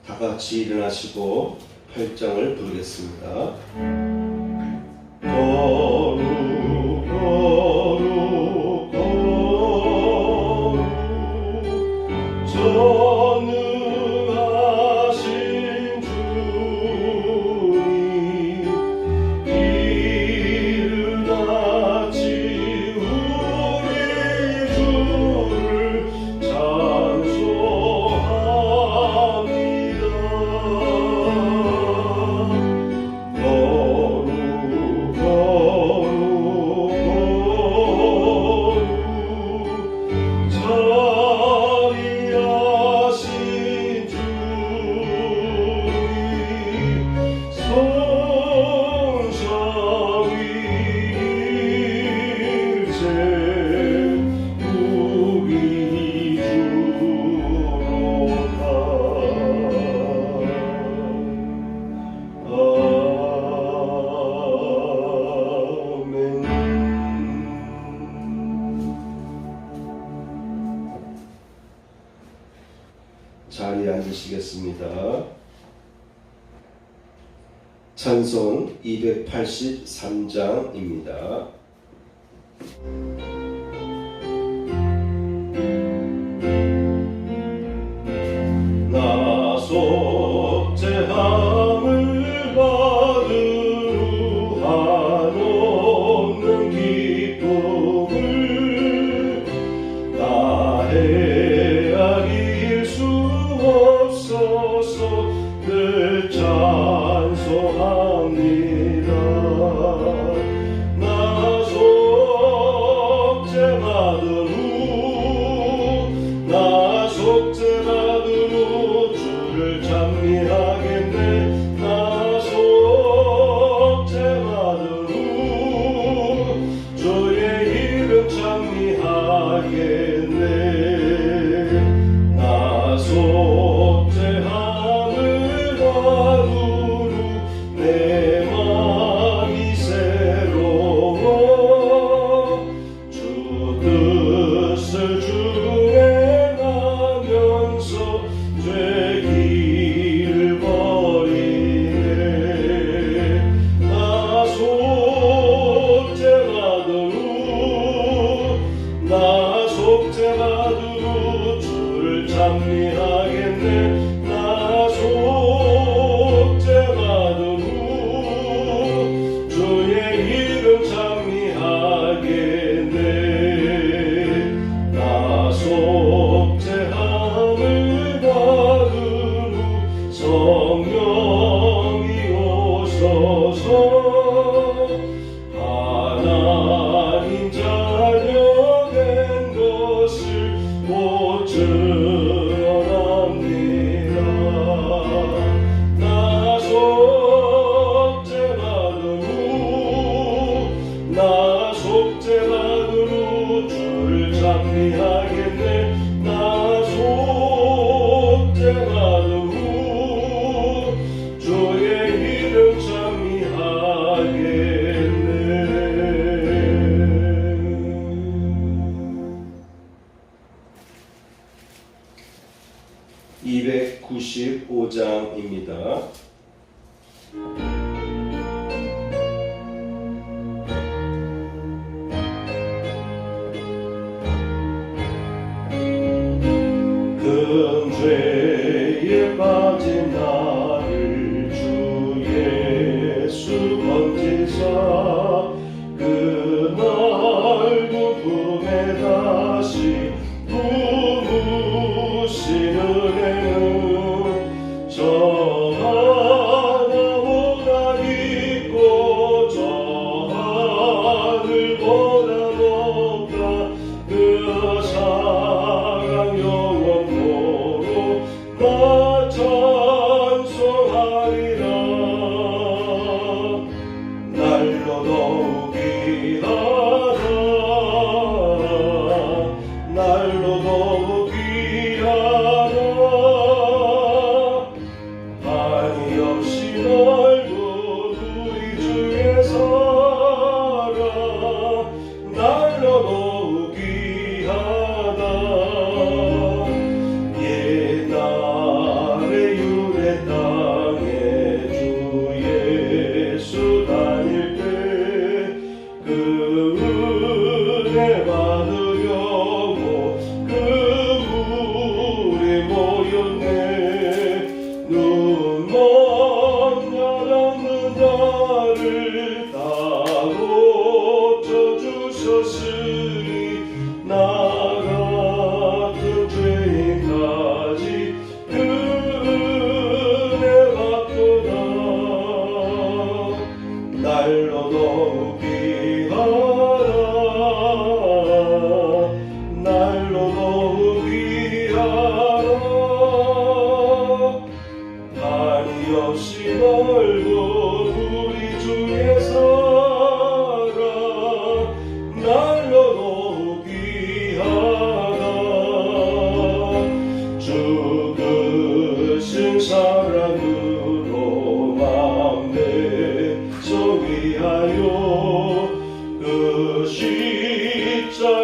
다 같이 일어나시고 8장을 부르겠습니다. 거룩 거룩 거룩 전능하신 주님 이른 아침 우리 주를 찬송합니다. 거룩 거룩 거룩 자비하신 주님 성삼위일체 우리 주로다. 아멘. 자리에 앉으시겠습니다. 찬송 283장입니다. 나 속죄함을 받은 후 한없는 기쁨을 나 헤아릴 수 없어서 늘 찬송합니다. 나 속죄받은 후 나 속죄받은 후 주를 찬미하겠네. 나 속죄받은 후 주의 이름 찬미하겠네. 나 속죄함을 받은 후 내 마음이 새로워 주 뜻을 준행하면서 죄 길을 버리네. 나 속죄받은 후 나 속죄받은 후 주를 찬미하겠네. 나 속죄받은 후 주의 이름 찬미하겠네. 나 속죄함을 받은 후 성령이 오셔서 하나님 자녀 된 것을 못 증언합니다. 나 속죄받은 후 나 속죄받은 후 주를 찬미하겠네. 나 속죄받은 후 주의 이름 찬미하겠네. 295장입니다. 큰 죄에 빠진 나를 주 예수 건지사 그날 그 품에 다시 부으시는 은혜는 저 하나보다 깊고 저 하늘보다 높다. 그 사랑 영원토록 나 찬송하리라. 날로 더욱이 하라. 날로 더욱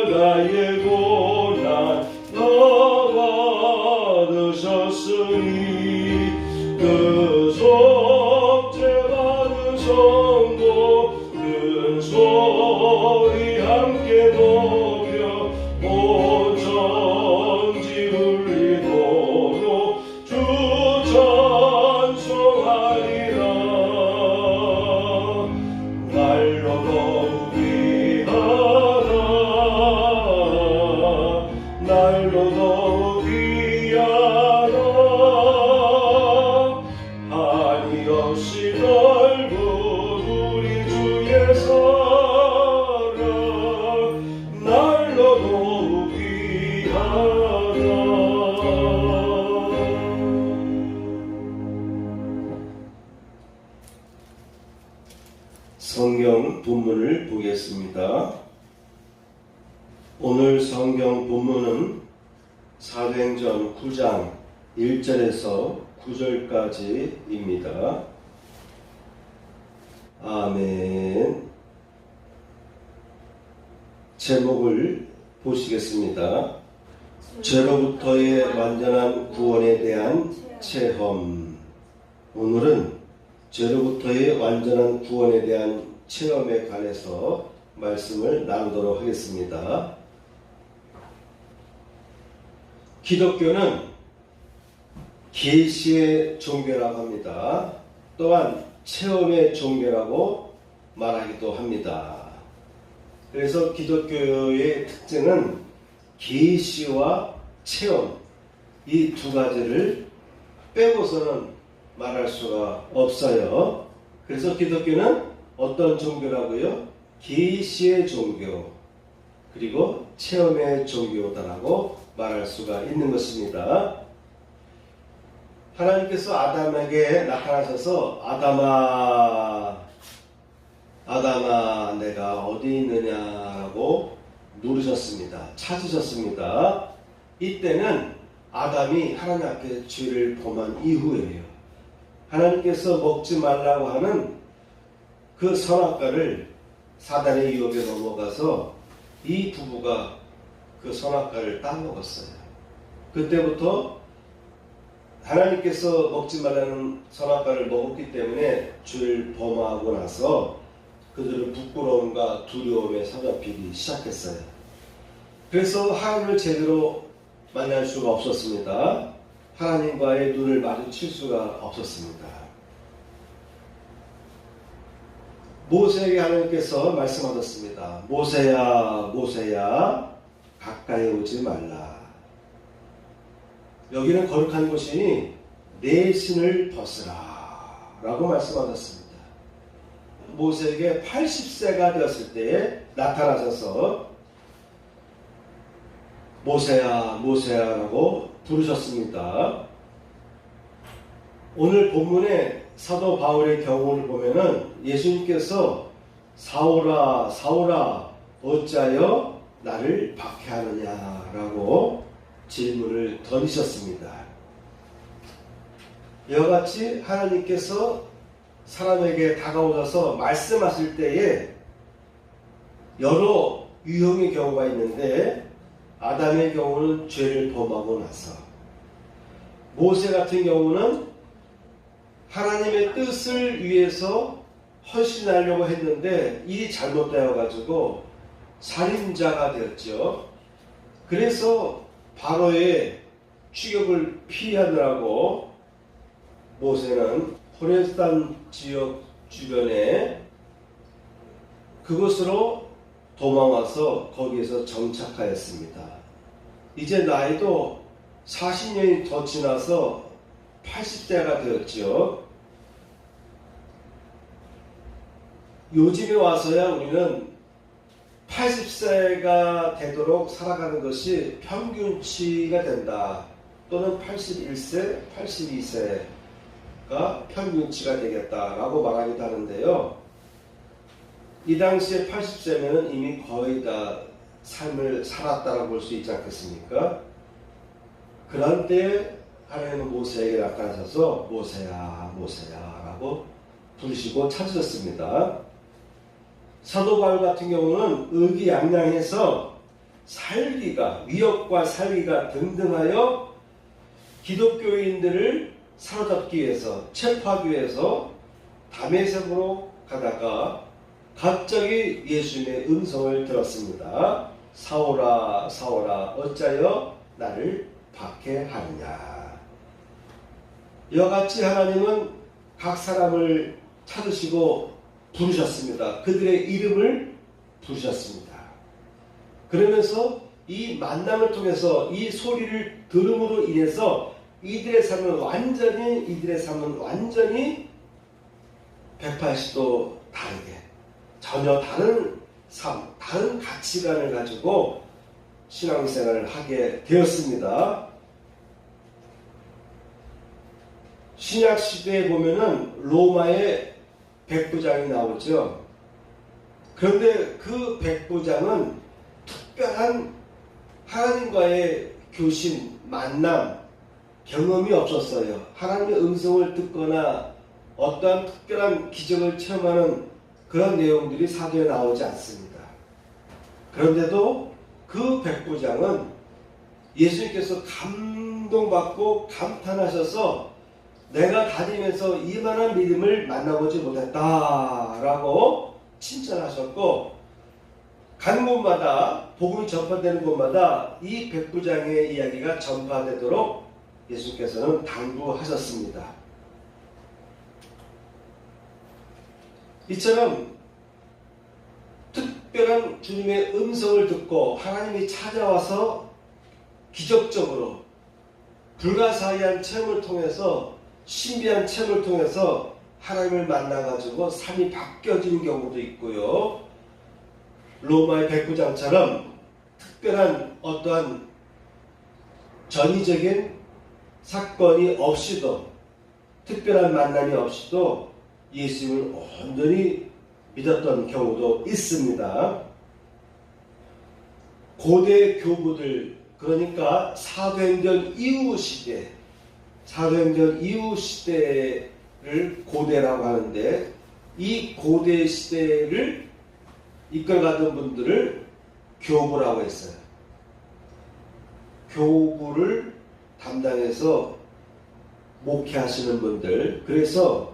십자가의 고난 다 받으셨으니 그 속죄 받은 성도 큰 소리 함께 높여 온 천지 울리도록 주 찬송하리라. 날로 더욱 위하다 날로 더욱 위하다 한이 없이 넓은 우리 주의 사랑 날로 더욱 위하다. 성경 본문을 보겠습니다. 오늘 성경 본문은 사도행전 9장 1절에서 9절까지입니다. 아멘. 제목을 보시겠습니다. 죄로부터의 완전한 구원에 대한 체험. 오늘은 죄로부터의 완전한 구원에 대한 체험에 관해서 말씀을 나누도록 하겠습니다. 기독교는 계시의 종교라고 합니다. 또한 체험의 종교라고 말하기도 합니다. 그래서 기독교의 특징은 계시와 체험, 이 두 가지를 빼고서는 말할 수가 없어요. 그래서 기독교는 어떤 종교라고요? 계시의 종교, 그리고 체험의 종교다라고 말할 수가 있는 것입니다. 하나님께서 아담에게 나타나셔서 아담아 내가 어디 있느냐라고 물으셨습니다. 찾으셨습니다. 이때는 아담이 하나님 앞에 죄를 범한 이후에요. 하나님께서 먹지 말라고 하는 그 선악과를 사단의 유혹에 넘어가서 이 부부가 그 선악과를 따먹었어요. 그때부터 하나님께서 먹지 말라는 선악과를 먹었기 때문에 죄를 범하고 나서 그들은 부끄러움과 두려움에 사로잡히기 시작했어요. 그래서 하나님을 제대로 만날 수가 없었습니다. 하나님과의 눈을 마주칠 수가 없었습니다. 모세에게 하나님께서 말씀하셨습니다. 모세야 모세야 가까이 오지 말라. 여기는 거룩한 곳이니 내 신을 벗으라 라고 말씀하셨습니다. 모세에게 80세가 되었을 때에 나타나셔서 모세야 모세야 라고 부르셨습니다. 오늘 본문에 사도 바울의 경우를 보면은 예수님께서 사울아 사울아 어찌하여 나를 박해하느냐라고 질문을 던지셨습니다. 이와 같이 하나님께서 사람에게 다가오셔서 말씀하실 때에 여러 유형의 경우가 있는데, 아담의 경우는 죄를 범하고 나서, 모세 같은 경우는 하나님의 뜻을 위해서 헌신하려고 했는데 일이 잘못되어 가지고 살인자가 되었죠. 그래서 바로의 추격을 피하느라고 모세는 호레산 지역 주변에 그곳으로 도망와서 거기에서 정착하였습니다. 이제 나이도 40년이 더 지나서 80세가 되었죠. 요즘에 와서야 우리는 80세가 되도록 살아가는 것이 평균치가 된다. 또는 81세, 82세가 평균치가 되겠다라고 말하기도 하는데요. 이 당시에 80세면 이미 거의 다 삶을 살았다라고 볼 수 있지 않겠습니까? 그런 때에 하나님은 모세에게 나타나셔서 모세야 모세야 라고 부르시고 찾으셨습니다. 사도 바울 같은 경우는 의기양양해서 살기가, 위협과 살기가 등등하여 기독교인들을 사로잡기 위해서, 체포하기 위해서 다메섹으로 가다가 갑자기 예수님의 음성을 들었습니다. 사울아 사울아 어찌하여 나를 박해하느냐. 이와 같이 하나님은 각 사람을 찾으시고 부르셨습니다. 그들의 이름을 부르셨습니다. 그러면서 이 만남을 통해서 이 소리를 들음으로 인해서 이들의 삶은 완전히 180도 다르게, 전혀 다른 삶, 다른 가치관을 가지고 신앙생활을 하게 되었습니다. 신약 시대에 보면은 로마의 백부장이 나오죠. 그런데 그 백부장은 특별한 하나님과의 교신, 만남, 경험이 없었어요. 하나님의 음성을 듣거나 어떠한 특별한 기적을 체험하는 그런 내용들이 사도에 나오지 않습니다. 그런데도 그 백부장은 예수님께서 감동받고 감탄하셔서 내가 다니면서 이만한 믿음을 만나보지 못했다라고 칭찬하셨고, 간 곳마다, 복음이 전파되는 곳마다 이 백부장의 이야기가 전파되도록 예수님께서는 당부하셨습니다. 이처럼 특별한 주님의 음성을 듣고 하나님이 찾아와서 기적적으로 불가사의한 체험을 통해서, 신비한 체험을 통해서 하나님을 만나가지고 삶이 바뀌어지는 경우도 있고요. 로마의 백부장처럼 특별한 어떠한 전위적인 사건이 없이도, 특별한 만남이 없이도 예수님을 온전히 믿었던 경우도 있습니다. 고대 교부들, 그러니까 사도행전 이후 시대를 고대라고 하는데, 이 고대 시대를 이끌어가던 분들을 교부라고 했어요. 교부를 담당해서 목회하시는 분들, 그래서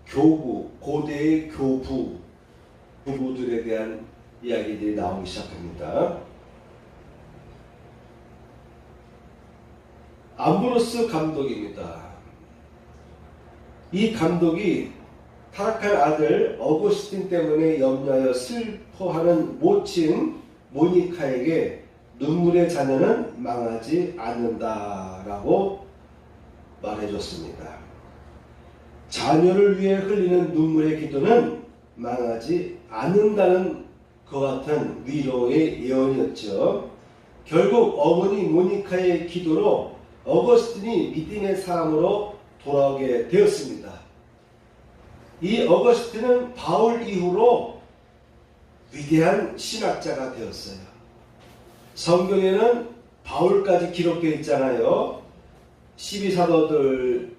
교부, 고대의 교부들에 대한 이야기들이 나오기 시작합니다. 암브로스 감독입니다. 이 감독이 타락한 아들 어거스틴 때문에 염려하여 슬퍼하는 모친 모니카에게 눈물의 자녀는 망하지 않는다라고 말해줬습니다. 자녀를 위해 흘리는 눈물의 기도는 망하지 않는다는 그와 같은 위로의 예언이었죠. 결국 어머니 모니카의 기도로 어거스틴이 믿음의 사람으로 돌아오게 되었습니다. 이 어거스틴은 바울 이후로 위대한 신학자가 되었어요. 성경에는 바울까지 기록되어 있잖아요. 12사도들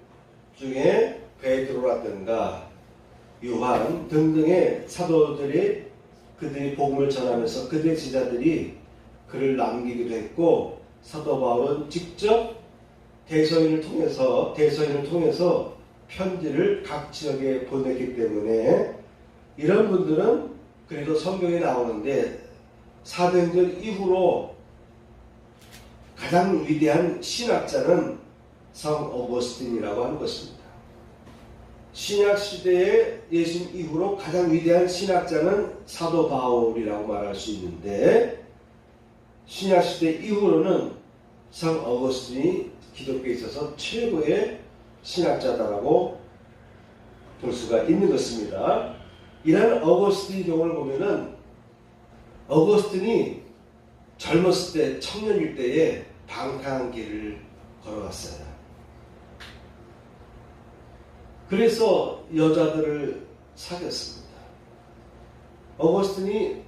중에 베드로라든가 요한 등등의 사도들이 그들이 복음을 전하면서 그들의 제자들이 글을 남기기도 했고, 사도 바울은 직접 대서인을 통해서 편지를 각 지역에 보냈기 때문에 이런 분들은 그래도 성경에 나오는데, 사도행전 이후로 가장 위대한 신학자는 성 어거스틴이라고 하는 것입니다. 신약 시대에 예수님 이후로 가장 위대한 신학자는 사도 바울이라고 말할 수 있는데, 신약 시대 이후로는 성 어거스틴이 기독교에 있어서 최고의 신학자다라고 볼 수가 있는 것입니다. 이런 어거스틴 경우를 보면은 어거스틴이 젊었을 때, 청년일 때에 방탕한 길을 걸어갔어요. 그래서 여자들을 사귀었습니다. 어거스틴이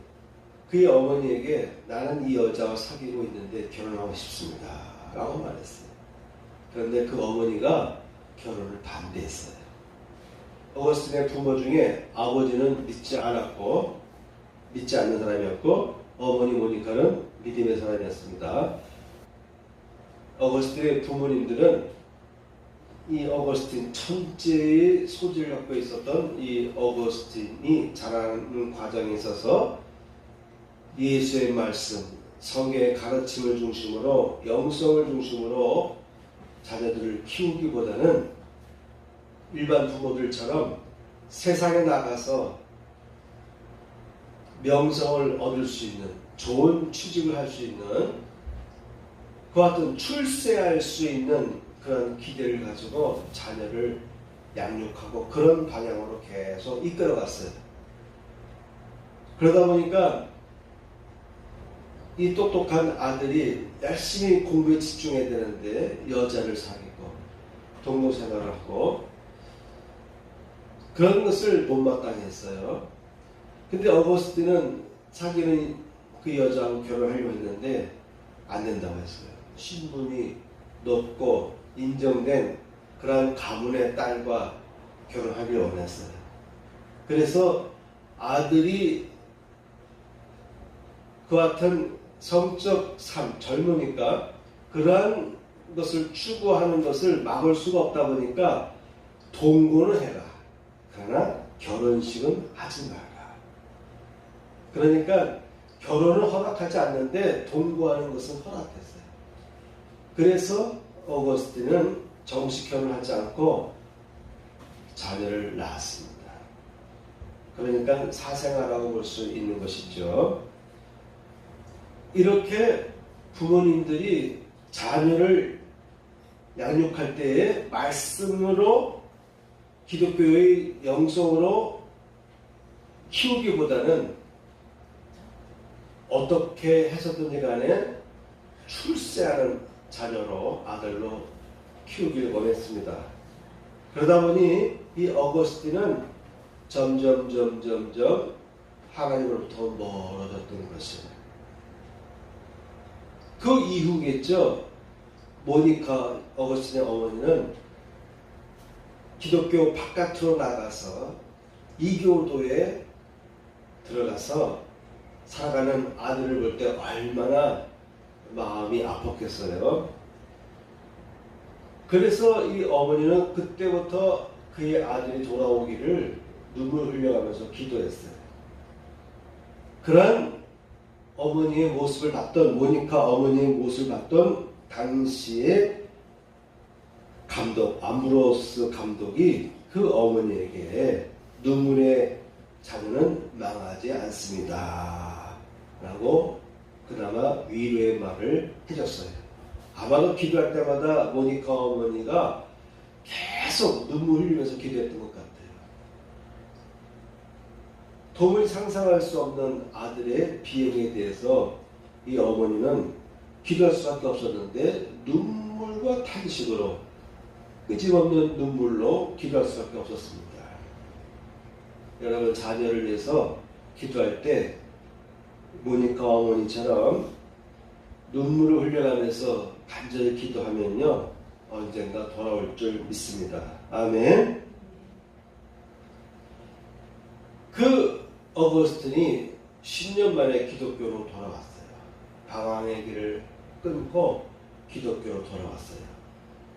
그의 어머니에게 나는 이 여자와 사귀고 있는데 결혼하고 싶습니다 라고 말했어요. 그런데 그 어머니가 결혼을 반대했어요. 어거스틴의 부모 중에 아버지는 믿지 않는 사람이었고, 어머니 모니카는 믿음의 사람이었습니다. 어거스틴의 부모님들은 이 어거스틴 천재의 소질을 갖고 있었던 이 어거스틴이 자라는 과정에 있어서 예수의 말씀, 성경의 가르침을 중심으로 영성을 중심으로 자녀들을 키우기보다는 일반 부모들처럼 세상에 나가서 명성을 얻을 수 있는 좋은 취직을 할 수 있는 그와 같은 출세할 수 있는 그런 기대를 가지고 자녀를 양육하고 그런 방향으로 계속 이끌어갔어요. 그러다 보니까 이 똑똑한 아들이 열심히 공부에 집중해야 되는데 여자를 사귀고 동료생활을 하고 그런 것을 못마땅해 했어요. 근데 어거스틴은 사귀는 그 여자하고 결혼하려고 했는데 안 된다고 했어요. 신분이 높고 인정된 그러한 가문의 딸과 결혼하기를 원했어요. 그래서 아들이 그와 같은 성적 삶, 젊으니까 그러한 것을 추구하는 것을 막을 수가 없다 보니까 동거는 해라. 그러나 결혼식은 하지 마라. 그러니까 결혼을 허락하지 않는데 동거하는 것은 허락했어요. 그래서 어거스틴은 정식 결혼하지 않고 자녀를 낳았습니다. 그러니까 사생아라고 볼 수 있는 것이죠. 이렇게 부모님들이 자녀를 양육할 때에 말씀으로 기독교의 영성으로 키우기보다는 어떻게 해서든지 간에 출세하는 자녀로 아들로 키우기를 원했습니다. 그러다 보니 이 어거스틴은 점점 하나님으로부터 멀어졌던 것이에요. 그 이후겠죠. 모니카 어거스틴의 어머니는 기독교 바깥으로 나가서 이교도에 들어가서 살아가는 아들을 볼 때 얼마나 마음이 아팠겠어요. 그래서 이 어머니는 그때부터 그의 아들이 돌아오기를 눈물 흘려가면서 기도했어요. 그런 어머니의 모습을 봤던 모니카 어머니의 모습을 봤던 당시의 감독 암브로스 감독이 그 어머니에게 눈물의 자녀는 망하지 않습니다 라고 그나마 위로의 말을 해줬어요. 아마도 기도할 때마다 모니카 어머니가 계속 눈물 흘리면서 기도했던 것 같아요. 도무지 상상할 수 없는 아들의 비행에 대해서 이 어머니는 기도할 수밖에 없었는데 눈물과 탄식으로 끄짐없는 눈물로 기도할 수밖에 없었습니다. 여러분 자녀를 위해서 기도할 때 모니카 어머니처럼 눈물을 흘려가면서 간절히 기도하면요 언젠가 돌아올 줄 믿습니다. 아멘. 그 어거스틴이 10년 만에 기독교로 돌아왔어요. 방황의 길을 끊고 기독교로 돌아왔어요.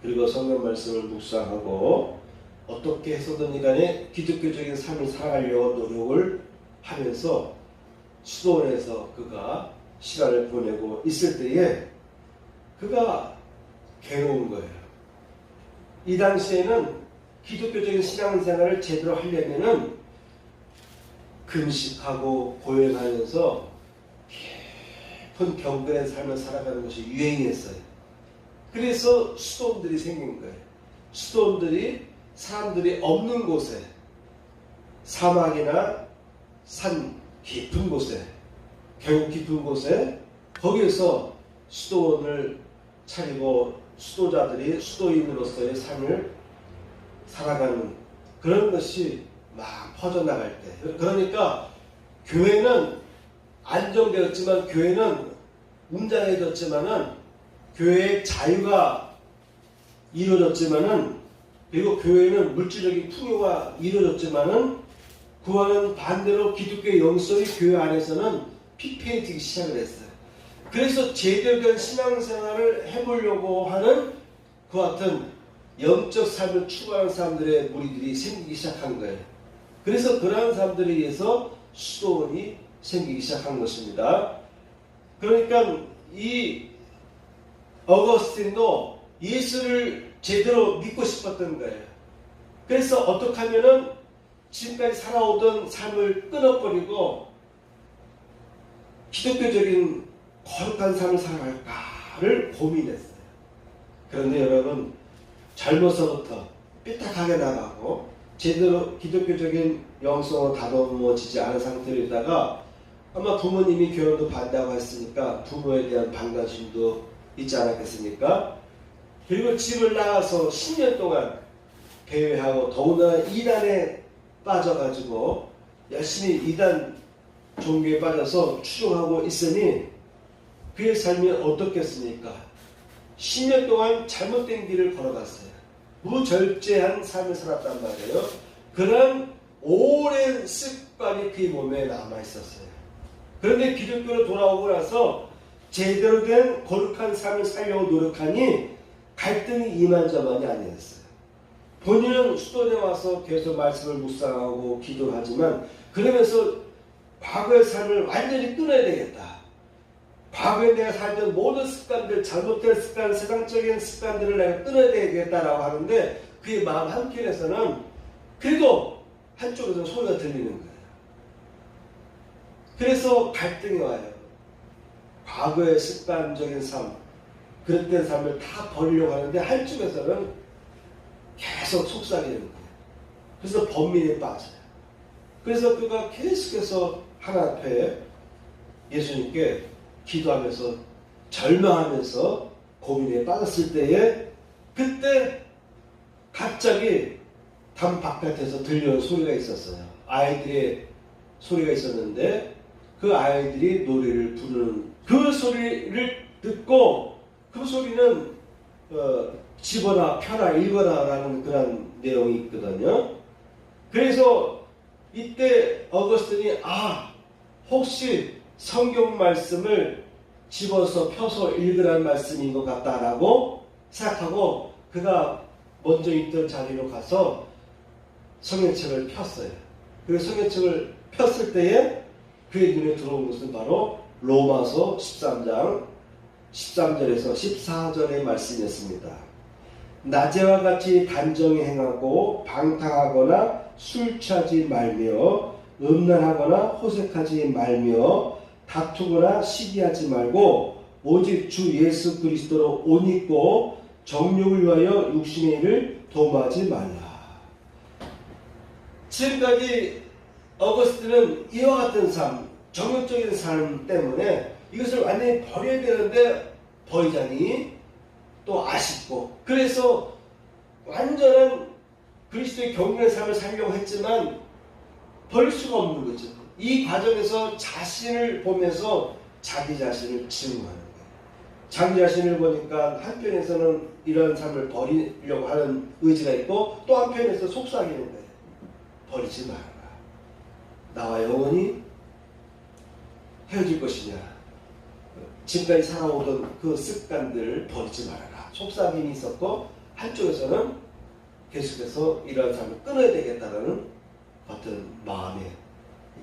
그리고 성경 말씀을 묵상하고 어떻게 해서든 간에 기독교적인 삶을 살아가려고 노력을 하면서 수도원에서 그가 시간을 보내고 있을 때에 그가 괴로운 거예요. 이 당시에는 기독교적인 신앙생활을 제대로 하려면은 금식하고 고행하면서 깊은 경건의 삶을 살아가는 것이 유행이었어요. 그래서 수도원들이 생긴 거예요. 수도원들이 사람들이 없는 곳에 사막이나 산 깊은 곳에 계곡 깊은 곳에 거기에서 수도원을 차리고 수도자들이 수도인으로서의 삶을 살아가는 그런 것이 막 퍼져나갈 때 그러니까 교회는 안정되었지만 교회는 웅장해졌지만은 교회의 자유가 이루어졌지만은 그리고 교회는 물질적인 풍요가 이루어졌지만은 그와는 반대로 기독교의 영성이 교회 안에서는 피폐해지기 시작을 했어요. 그래서 제대로 된 신앙생활을 해보려고 하는 그와 같은 영적 삶을 추구하는 사람들의 무리들이 생기기 시작한 거예요. 그래서 그러한 사람들에 의해서 수도원이 생기기 시작한 것입니다. 그러니까 이 어거스틴도 예수를 제대로 믿고 싶었던 거예요. 그래서 어떻게 하면은 지금까지 살아오던 삶을 끊어버리고 기독교적인 거룩한 삶을 살아갈까를 고민했어요. 그런데 여러분, 젊어서부터 삐딱하게 나가고 제대로 기독교적인 영성으로 다듬어지지 않은 상태로 있다가 아마 부모님이 결혼도 반대하고 했으니까 부모에 대한 반감심도 있지 않았겠습니까? 그리고 집을 나가서 10년 동안 배회하고 더군다나 이단에 빠져가지고 열심히 이단 종교에 빠져서 추종하고 있으니 그의 삶이 어떻겠습니까? 10년 동안 잘못된 길을 걸어갔어요. 무절제한 삶을 살았단 말이에요. 그런 오랜 습관이 그의 몸에 남아있었어요. 그런데 기독교로 돌아오고 나서 제대로 된 거룩한 삶을 살려고 노력하니 갈등이 이만저만이 아니었어요. 본인은 수도원에 와서 계속 말씀을 묵상하고 기도를 하지만 그러면서 과거의 삶을 완전히 끊어야 되겠다. 과거에 내가 살던 모든 습관들, 잘못된 습관, 세상적인 습관들을 내가 끊어야 되겠다라고 하는데 그의 마음 한켠에서는 그래도 한쪽에서 소리가 들리는 거예요. 그래서 갈등이 와요. 과거의 습관적인 삶, 그릇된 삶을 다 버리려고 하는데 한쪽에서는 계속 속삭이는 거예요. 그래서 번민에 빠져요. 그래서 그가 계속해서 하나님 앞에 예수님께 기도하면서 절망하면서 고민에 빠졌을 때에 그때 갑자기 담 바깥에서 들려온 소리가 있었어요. 아이들의 소리가 있었는데 그 아이들이 노래를 부르는 그 소리를 듣고 그 소리는 집어라 펴라 읽어라 라는 그런 내용이 있거든요. 그래서 이때 어거스틴이 혹시 성경 말씀을 집어서 펴서 읽으라는 말씀인 것 같다라고 생각하고 그가 먼저 있던 자리로 가서 성경책을 폈어요. 그 성경책을 폈을 때에 그의 눈에 들어온 것은 바로 로마서 13장 13절에서 14절의 말씀이었습니다. 낮에와 같이 단정히 행하고 방탕하거나 술 취하지 말며 음란하거나 호색하지 말며 다투거나 시기하지 말고 오직 주 예수 그리스도로 옷 입고 정욕을 위하여 육신의 일을 도모하지 말라. 지금까지 어거스틴은 이와 같은 삶, 정욕적인 삶 때문에 이것을 완전히 버려야 되는데 버리자니 또 아쉽고 그래서 완전한 그리스도의 경륜의 삶을 살려고 했지만 버릴 수가 없는 거죠. 이 과정에서 자신을 보면서 자기 자신을 증오하는 거예요. 자기 자신을 보니까 한편에서는 이런 삶을 버리려고 하는 의지가 있고 또 한편에서 속삭이는 거예요. 버리지 말아라. 나와 영원히 헤어질 것이냐. 지금까지 살아오던 그 습관들을 버리지 말아라. 속삭임이 있었고 한쪽에서는 계속해서 이러한 삶을 끊어야 되겠다는 어떤 마음의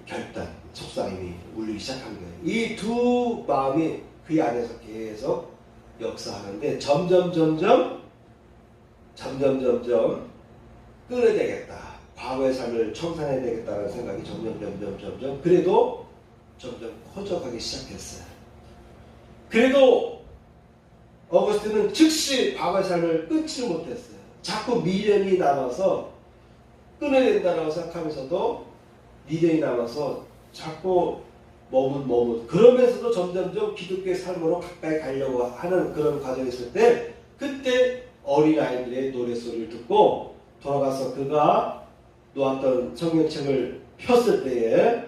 결단, 속삭임이 울리기 시작한 거예요. 이 두 마음이 그 안에서 계속 역사하는데 점점 끊어야 되겠다. 과거의 삶을 청산해야 되겠다는 생각이 점점 그래도 점점 커져가기 시작했어요. 그래도 어거스틴은 즉시 과거의 삶을 끊지를 못했어요. 자꾸 미련이 남아서 끊어야 된다고 생각하면서도 미련이 남아서 자꾸 머뭇 그러면서도 점점점 기독교의 삶으로 가까이 가려고 하는 그런 과정이 있을 때 그때 어린아이들의 노래소리를 듣고 돌아가서 그가 놓았던 성경책을 폈을 때에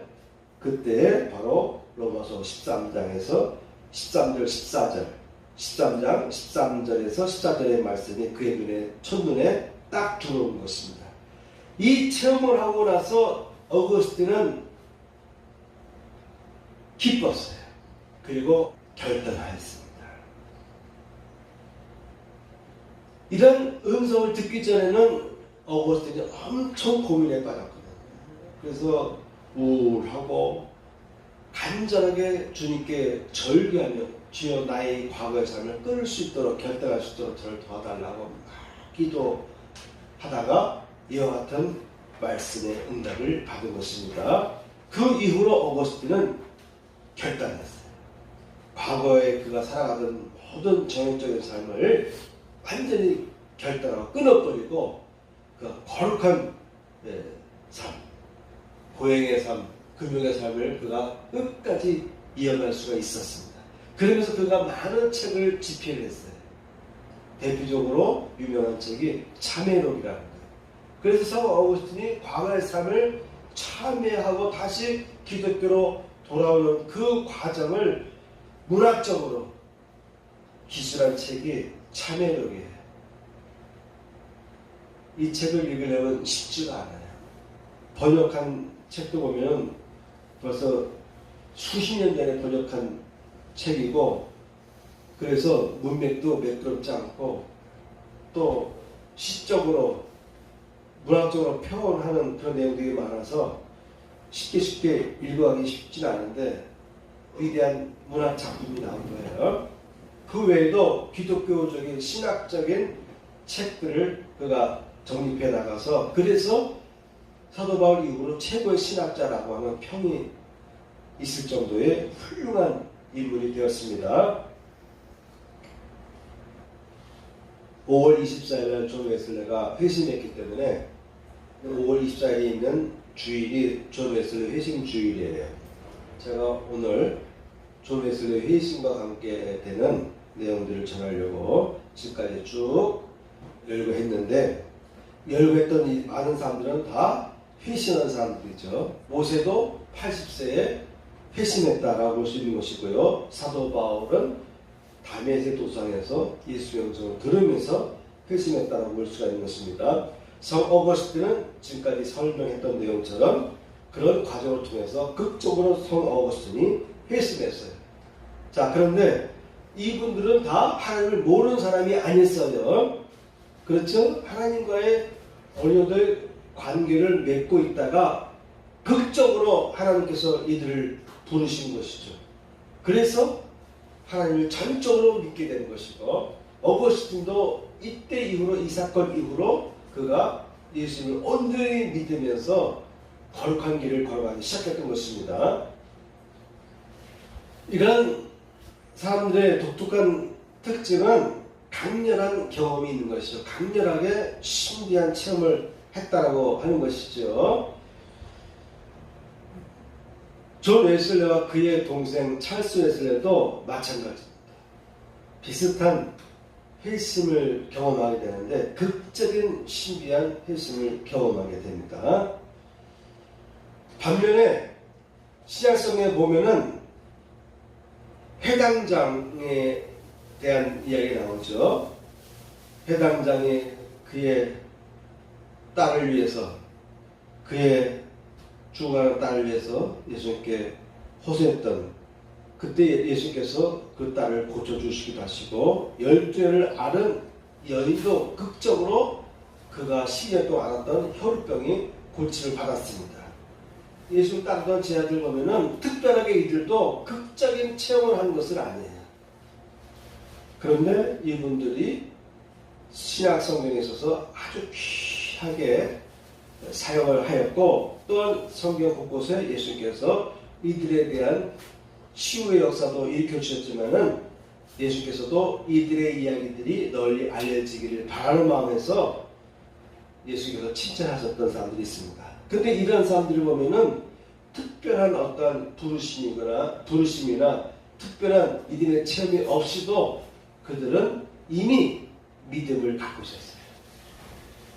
그때 바로 로마서 13장에서 13절 14절 13장 13절에서 14절의 말씀이 그의 첫눈에 딱 들어온 것입니다. 이 체험을 하고 나서 어거스틴은 기뻤어요. 그리고 결단하였습니다. 이런 음성을 듣기 전에는 어거스틴이 엄청 고민에 빠졌거든요. 그래서 우울하고 간절하게 주님께 절규하며 주여 나의 과거의 삶을 끊을 수 있도록 결단할 수 있도록 저를 도와달라고 막 기도하다가 이와 같은 말씀의 응답을 받은 것입니다. 그 이후로 어거스틴은 결단했어요. 과거에 그가 살아가던 모든 정욕적인 삶을 완전히 결단하고 끊어버리고 그 거룩한 삶, 고행의 삶, 금욕의 삶을 그가 끝까지 이어갈 수가 있었습니다. 그러면서 그가 많은 책을 집필을 했어요. 대표적으로 유명한 책이 참회록이라는 거예요. 그래서 성 어거스틴이 과거의 삶을 참회하고 다시 기독교로 돌아오는 그 과정을 문학적으로 기술한 책이 참회록이에요. 이 책을 읽으려면 쉽지가 않아요. 번역한 책도 보면 벌써 수십 년 전에 번역한 책이고, 그래서 문맥도 매끄럽지 않고 또 시적으로 문학적으로 표현하는 그런 내용들이 많아서 쉽게 읽어가기 쉽지는 않은데 위대한 문학 작품이 나온 거예요. 그 외에도 기독교적인 신학적인 책들을 그가 정립해 나가서, 그래서 사도 바울 이후로 최고의 신학자라고 하는 평이 있을 정도의 훌륭한 인물이 되었습니다. 5월 24일 존 웨슬레가 회심했기 때문에 5월 24일에 있는 주일이 존 웨슬레 회심 주일이에요. 제가 오늘 존 웨슬레 회심과 관계 되는 내용들을 전하려고 지금까지 쭉 열거했는데, 열거했던 이 많은 사람들은 다 회심한 사람들이죠. 모세도 80세에 회심했다라고 볼 수 있는 것이고요. 사도 바울은 다메섹 도상에서 예수의 음성을 들으면서 회심했다라고 볼 수가 있는 것입니다. 성 어거스틴은 지금까지 설명했던 내용처럼 그런 과정을 통해서 극적으로 성 어거스틴이 회심했어요. 자, 그런데 이분들은 다 하나님을 모르는 사람이 아니었어요. 그렇죠? 하나님과의 어려운 관계를 맺고 있다가 극적으로 하나님께서 이들을 부르신 것이죠. 그래서 하나님을 전적으로 믿게 되는 것이고, 어거스틴도 이때 이후로, 이 사건 이후로 그가 예수님을 온전히 믿으면서 거룩한 길을 걸어가기 시작했던 것입니다. 이런 사람들의 독특한 특징은 강렬한 경험이 있는 것이죠. 강렬하게 신비한 체험을 했다라고 하는 것이죠. 존 웨슬레와 그의 동생 찰스 웨슬레도 마찬가지입니다. 비슷한 회심을 경험하게 되는데 극적인 신비한 회심을 경험하게 됩니다. 반면에 신약성경에 보면은 회당장에 대한 이야기 나오죠. 회당장이 그의 딸을 위해서, 그의 죽어가는 딸을 위해서 예수님께 호소했던, 그때 예수님께서 그 딸을 고쳐주시기도 하시고, 12회를 앓은 여인도 극적으로 그가 10년 동안 앓았던 혈우병이 고침을 받았습니다. 예수를 따르던 제자들 보면은 특별하게 이들도 극적인 체험을 하는 것은 아니에요. 그런데 이분들이 신약 성경에 있어서 아주 귀하게 사용을 하였고, 또한 성경 곳곳에 예수님께서 이들에 대한 치유의 역사도 일으켜 주셨지만은 예수께서도 이들의 이야기들이 널리 알려지기를 바라는 마음에서 예수께서 칭찬하셨던 사람들이 있습니다. 근데 이런 사람들을 보면은 특별한 어떤 부르심이나 특별한 이들의 체험이 없이도 그들은 이미 믿음을 갖고 있었어요.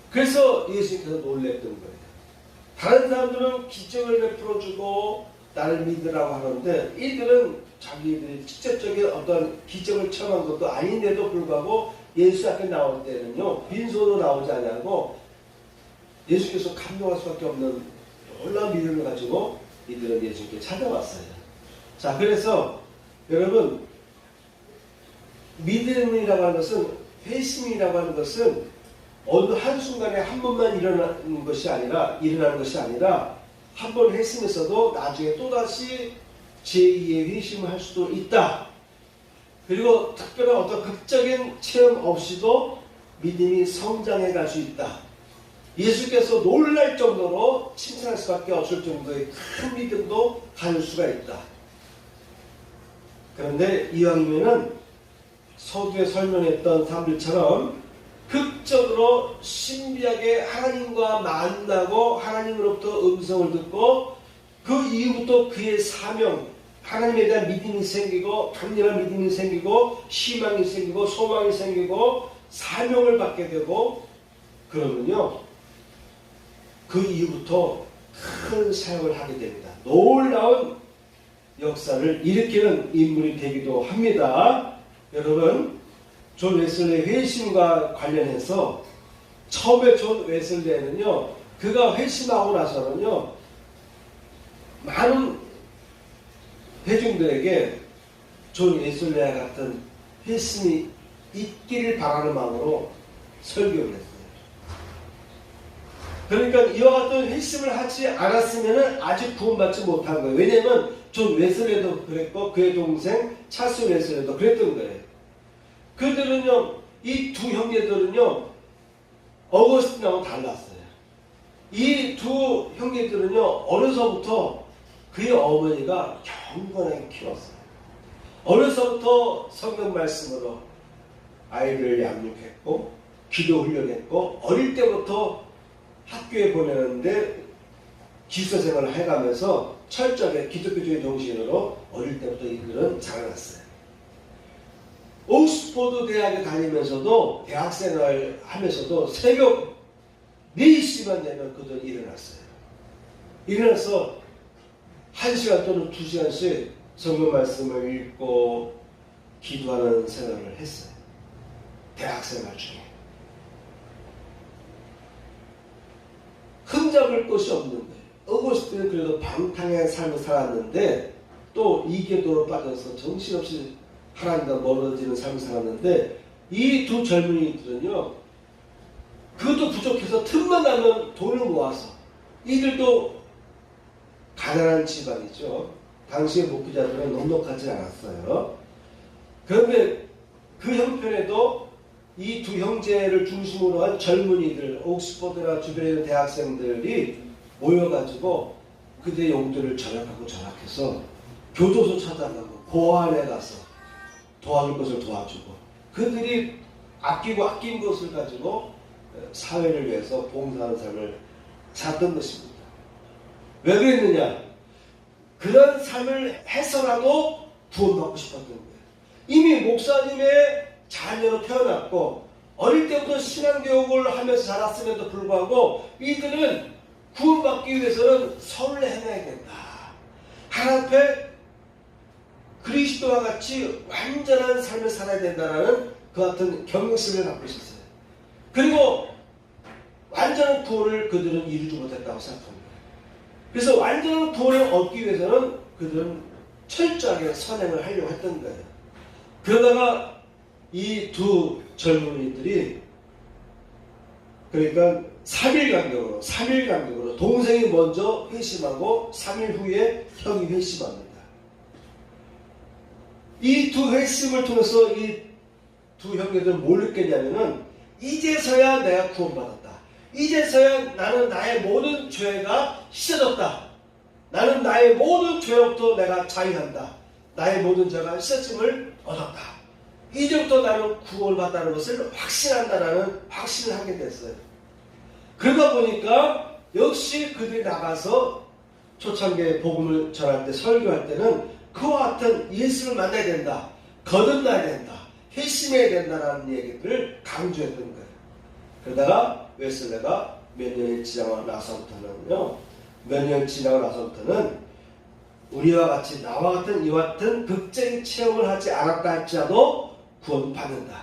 그래서 예수님께서 놀랬던 거예요. 다른 사람들은 기적을 베풀어주고 나를 믿으라고 하는데, 이들은 자기들이 직접적인 어떤 기적을 체험한 것도 아닌데도 불구하고 예수 앞에 나올 때는요, 빈손으로 나오지 않냐고 예수께서 감동할 수밖에 없는 놀라운 믿음을 가지고 이들은 예수님께 찾아왔어요. 자, 그래서 여러분, 믿음이라고 하는 것은, 회심이라고 하는 것은 어느 한순간에 한 번만 일어나는 것이 아니라 한 번 회심했어도 나중에 또다시 제2의 회심을 할 수도 있다. 그리고 특별한 어떤 극적인 체험 없이도 믿음이 성장해 갈 수 있다. 예수께서 놀랄 정도로 칭찬할 수밖에 없을 정도의 큰 믿음도 가질 수가 있다. 그런데 이왕이면은 서두에 설명했던 사람들처럼 극적으로 신비하게 하나님과 만나고 하나님으로부터 음성을 듣고 그 이후부터 그의 사명, 하나님에 대한 믿음이 생기고 강렬한 믿음이 생기고 희망이 생기고 소망이 생기고 사명을 받게 되고 그러면요, 그 이후부터 큰 사역을 하게 됩니다. 놀라운 역사를 일으키는 인물이 되기도 합니다. 여러분, 존 웨슬리의 회심과 관련해서 처음에 존 웨슬리는요, 그가 회심하고 나서는요, 많은 대중들에게 존 웨슬리와 같은 회심이 있기를 바라는 마음으로 설교를 했어요. 그러니까 이와 같은 회심을 하지 않았으면 아직 구원받지 못한 거예요. 왜냐하면 존 웨슬리도 그랬고 그의 동생 찰스 웨슬리도 그랬던 거예요. 그들은요, 이 두 형제들은요, 어거스틴하고 달랐어요. 이 두 형제들은요, 어려서부터 그의 어머니가 경건하게 키웠어요. 어려서부터 성경 말씀으로 아이를 양육했고, 기도 훈련했고, 어릴 때부터 학교에 보내는데 기숙사 생활을 해가면서 철저하게 기독교적인 정신으로 어릴 때부터 이들은 자라났어요. 옥스포드 대학에 다니면서도 대학생활 하면서도 새벽 4시만 되면 그들은 일어났어요. 일어나서 1시간 또는 2시간씩 성경 말씀을 읽고 기도하는 생활을 했어요. 대학생활 중에. 흠잡을 것이 없는 거예요. 어거스틴은 그래도 방탕한 삶을 살았는데 또 이계도로 빠져서 정신없이 하나님과 멀어지는 삶을 살았는데 이 두 젊은이들은요, 그것도 부족해서 틈만 나면 돈을 모아서, 이들도 가난한 집안이죠. 당시의 목회자들은 넉넉하지 않았어요. 그런데 그 형편에도 이 두 형제를 중심으로 한 젊은이들, 옥스퍼드나 주변에 있는 대학생들이 모여가지고 그들의 용도를 절약하고 절약해서 교도소 찾아가고 고아원에 가서 도와줄 것을 도와주고, 그들이 아낀 것을 가지고 사회를 위해서 봉사하는 삶을 살았던 것입니다. 왜 그랬느냐? 그런 삶을 해서라도 구원받고 싶었던 거예요. 이미 목사님의 자녀로 태어났고 어릴 때부터 신앙교육을 하면서 자랐음에도 불구하고 이들은 구원받기 위해서는 선을 행해야 된다. 하나님 앞에 그리스도와 같이 완전한 삶을 살아야 된다는 그 같은 경각심을 갖고 있었어요. 그리고 완전한 구원을 그들은 이루지 못했다고 생각합니다. 그래서 완전한 구원을 얻기 위해서는 그들은 철저하게 선행을 하려고 했던 거예요. 그러다가 이 두 젊은이들이 그러니까 3일 간격으로 동생이 먼저 회심하고 3일 후에 형이 회심합니다. 이 두 회심을 통해서 이 두 형제들은 뭘 느꼈냐면은 이제서야 내가 구원받았다. 이제서야 나는 나의 모든 죄가 씻어졌다. 나는 나의 모든 죄로부터 내가 자유한다. 나의 모든 죄가 씻어짐을 얻었다. 이제부터 나는 구원을 받다는 것을 확신한다라는 확신을 하게 됐어요. 그러다 보니까 역시 그들이 나가서 초창기에 복음을 전할 때, 설교할 때는 그와 같은 예수를 만나야 된다. 거듭나야 된다. 회심해야 된다라는 얘기들을 강조했던 거예요. 그러다가 웨슬레가 몇 년이 지나고 나서부터는 우리와 같이 나와 같은 이와 같은 극적인 체험을 하지 않았다 할지라도 구원받는다.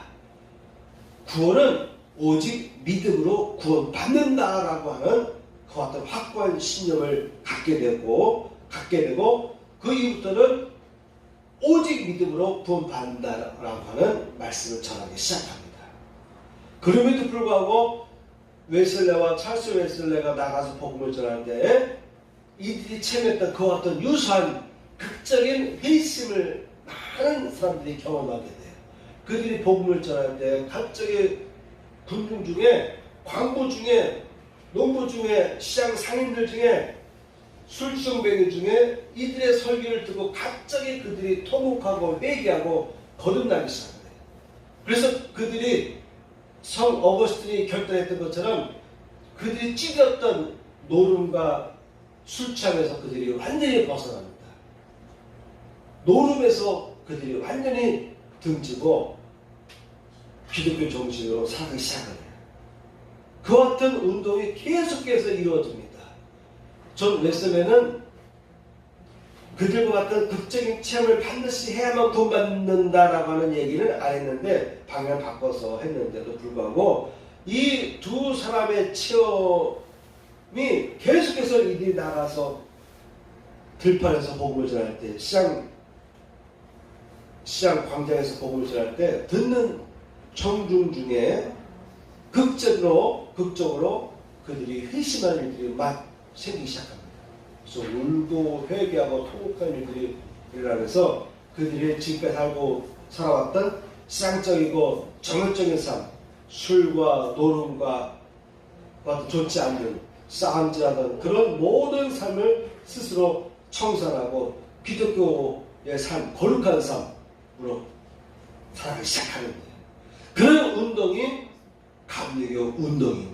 구원은 오직 믿음으로 구원받는다라고 하는 그와 같은 확고한 신념을 갖게 되고 그 이후부터는 오직 믿음으로 구원받는다라고 하는 말씀 말씀을 전하기 시작합니다. 그럼에도 불구하고 웨슬레와 찰스 웨슬레가 나가서 복음을 전할 때 이들이 체험했던 그와 같은 유사한 극적인 회심을 많은 사람들이 경험하게 돼요. 그들이 복음을 전할 때 갑자기 군중 중에, 광부 중에, 농부 중에, 시장 상인들 중에, 술주정뱅이 중에 이들의 설교를 듣고 갑자기 그들이 통곡하고 회개하고 거듭나기 시작해요. 그래서 그들이 성 어거스틴이 결단했던 것처럼 그들이 찌렸던 노름과 술 취함에서 그들이 완전히 벗어납니다. 노름에서 그들이 완전히 등지고 기독교 정신으로 살기 시작해요. 그 같은 운동이 계속해서 이루어집니다. 존 웨슬레는 그들과 같은 극적인 체험을 반드시 해야만 돈 받는다라고 하는 얘기는 안 했는데 방향을 바꿔서 했는데도 불구하고 이 두 사람의 체험이 계속해서 이들이 나가서 들판에서 복음을 전할 때, 시장 광장에서 복음을 전할 때 듣는 청중 중에 극적으로 그들이 회심하는 일들이 막 생기기 시작합니다. 그래서 울고 회개하고 통곡하는 일들이 일어나면서 그들이 지금까지 살아왔던 시장적이고 정열적인 삶, 술과 노름과 좋지 않는 싸움질하던 그런 모든 삶을 스스로 청산하고 기독교의 삶, 거룩한 삶으로 살아가기 시작하는 거예요. 그런 운동이 감리교 운동인 거예요.